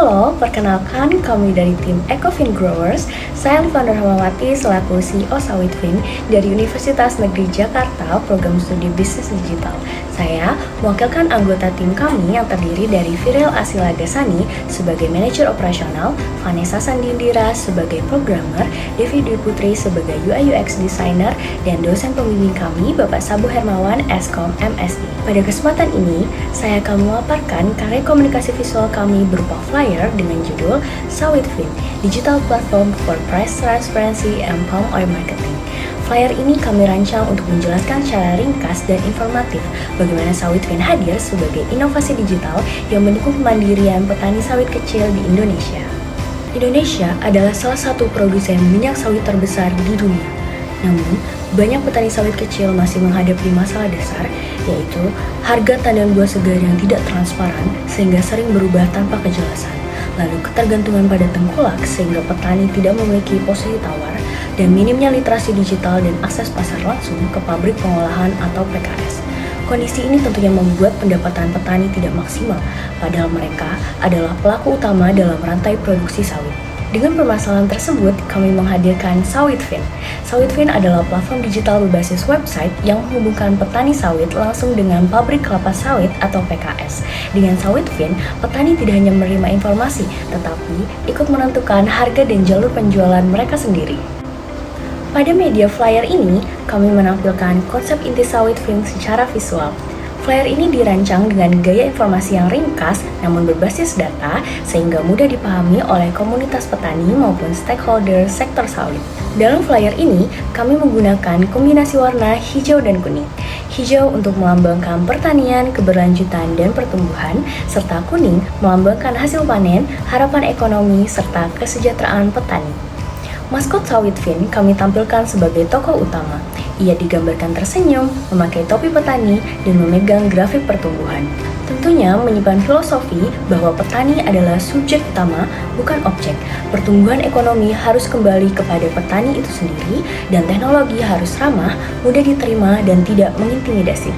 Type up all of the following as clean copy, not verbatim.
Halo, perkenalkan kami dari tim Ecofin Growers. Saya Livandor Hamawati selaku CEO Sawitfin dari Universitas Negeri Jakarta, program studi bisnis digital. Saya mewakilkan anggota tim kami yang terdiri dari Virel Asila Gasani sebagai manajer operasional, Vanessa Sandindira sebagai programmer, Devi Dwi Putri sebagai UI UX designer, dan dosen pembimbing kami Bapak Sabu Hermawan Eskom MSI. Pada kesempatan ini, saya akan memaparkan karya komunikasi visual kami berupa flyer dengan judul Sawitfin, Digital Platform for Price Transparency and Palm Oil Marketing. Flyer ini kami rancang untuk menjelaskan secara ringkas dan informatif bagaimana Sawitfin hadir sebagai inovasi digital yang mendukung kemandirian petani sawit kecil di Indonesia. Indonesia adalah salah satu produsen minyak sawit terbesar di dunia. Namun, banyak petani sawit kecil masih menghadapi masalah dasar, yaitu harga tandan buah segar yang tidak transparan sehingga sering berubah tanpa kejelasan. Lalu ketergantungan pada tengkulak sehingga petani tidak memiliki posisi tawar, dan minimnya literasi digital dan akses pasar langsung ke pabrik pengolahan atau PKS. Kondisi ini tentunya membuat pendapatan petani tidak maksimal, padahal mereka adalah pelaku utama dalam rantai produksi sawit. Dengan permasalahan tersebut, kami menghadirkan Sawitfin. Sawitfin adalah platform digital berbasis website yang menghubungkan petani sawit langsung dengan pabrik kelapa sawit atau PKS. Dengan Sawitfin, petani tidak hanya menerima informasi, tetapi ikut menentukan harga dan jalur penjualan mereka sendiri. Pada media flyer ini, kami menampilkan konsep inti Sawitfin secara visual. Flyer ini dirancang dengan gaya informasi yang ringkas namun berbasis data sehingga mudah dipahami oleh komunitas petani maupun stakeholder sektor sawit. Dalam flyer ini, kami menggunakan kombinasi warna hijau dan kuning. Hijau untuk melambangkan pertanian, keberlanjutan, dan pertumbuhan, serta kuning melambangkan hasil panen, harapan ekonomi, serta kesejahteraan petani. Maskot Sawitfin kami tampilkan sebagai tokoh utama. Ia digambarkan tersenyum, memakai topi petani, dan memegang grafik pertumbuhan. Tentunya menyimpan filosofi bahwa petani adalah subjek utama, bukan objek. Pertumbuhan ekonomi harus kembali kepada petani itu sendiri, dan teknologi harus ramah, mudah diterima, dan tidak mengintimidasi.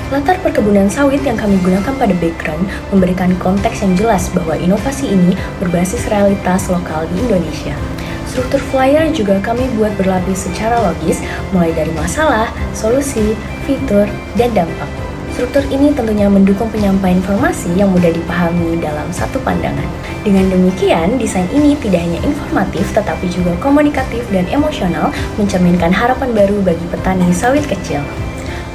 Latar perkebunan sawit yang kami gunakan pada background memberikan konteks yang jelas bahwa inovasi ini berbasis realitas lokal di Indonesia. Struktur flyer juga kami buat berlapis secara logis, mulai dari masalah, solusi, fitur, dan dampak. Struktur ini tentunya mendukung penyampaian informasi yang mudah dipahami dalam satu pandangan. Dengan demikian, desain ini tidak hanya informatif, tetapi juga komunikatif dan emosional, mencerminkan harapan baru bagi petani sawit kecil.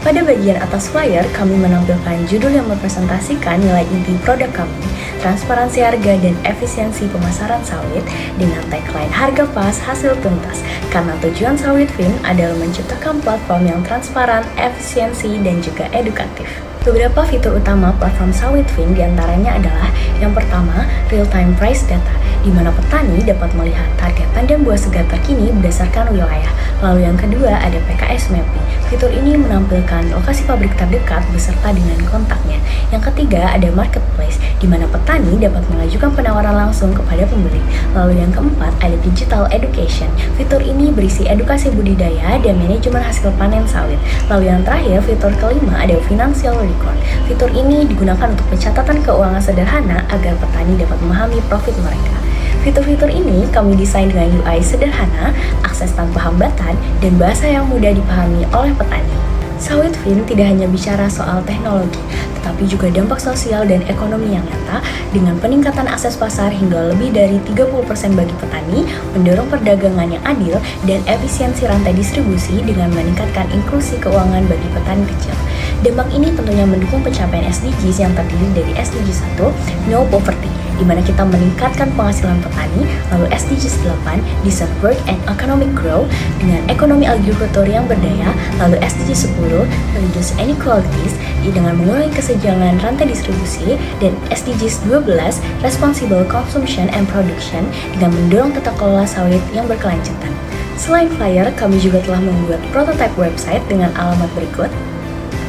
Pada bagian atas flyer, kami menampilkan judul yang merepresentasikan nilai inti produk kami, transparansi harga dan efisiensi pemasaran sawit dengan tagline harga pas, hasil tuntas. Karena tujuan Sawitfin adalah menciptakan platform yang transparan, efisiensi, dan juga edukatif. Beberapa fitur utama platform Sawitfin diantaranya adalah yang pertama, real-time price data, di mana petani dapat melihat harga tandan buah segar terkini berdasarkan wilayah. Lalu yang kedua ada PKS Mapping. Fitur ini menampilkan lokasi pabrik terdekat beserta dengan kontaknya. Yang ketiga ada Marketplace, di mana petani dapat mengajukan penawaran langsung kepada pembeli. Lalu yang keempat ada Digital Education. Fitur ini berisi edukasi budidaya dan manajemen hasil panen sawit. Lalu yang terakhir, fitur kelima ada Financial Record. Fitur ini digunakan untuk pencatatan keuangan sederhana agar petani dapat memahami profit mereka. Fitur-fitur ini kami desain dengan UI sederhana, akses tanpa hambatan, dan bahasa yang mudah dipahami oleh petani. Sawitfin tidak hanya bicara soal teknologi, tetapi juga dampak sosial dan ekonomi yang nyata dengan peningkatan akses pasar hingga lebih dari 30% bagi petani, mendorong perdagangan yang adil, dan efisiensi rantai distribusi dengan meningkatkan inklusi keuangan bagi petani kecil. Dampak ini tentunya mendukung pencapaian SDGs yang terdiri dari SDG 1, No Poverty, di mana kita meningkatkan penghasilan petani, lalu SDGs 8, Decent Work and Economic Growth, dengan ekonomi agrikultur yang berdaya, lalu SDGs 10, Reduce Inequalities, dengan mengurangi kesenjangan rantai distribusi, dan SDGs 12, Responsible Consumption and Production, dengan mendorong tata kelola sawit yang berkelanjutan. Selain flyer, kami juga telah membuat prototype website dengan alamat berikut.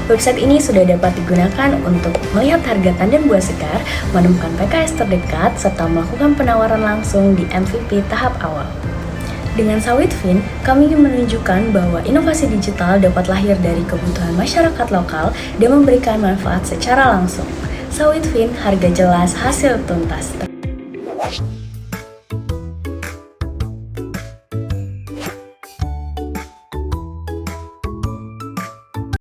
Website ini sudah dapat digunakan untuk melihat harga tandan buah segar, menemukan PKS terdekat, serta melakukan penawaran langsung di MVP tahap awal. Dengan Sawitfin, kami menunjukkan bahwa inovasi digital dapat lahir dari kebutuhan masyarakat lokal dan memberikan manfaat secara langsung. Sawitfin, harga jelas, hasil tuntas. Bye.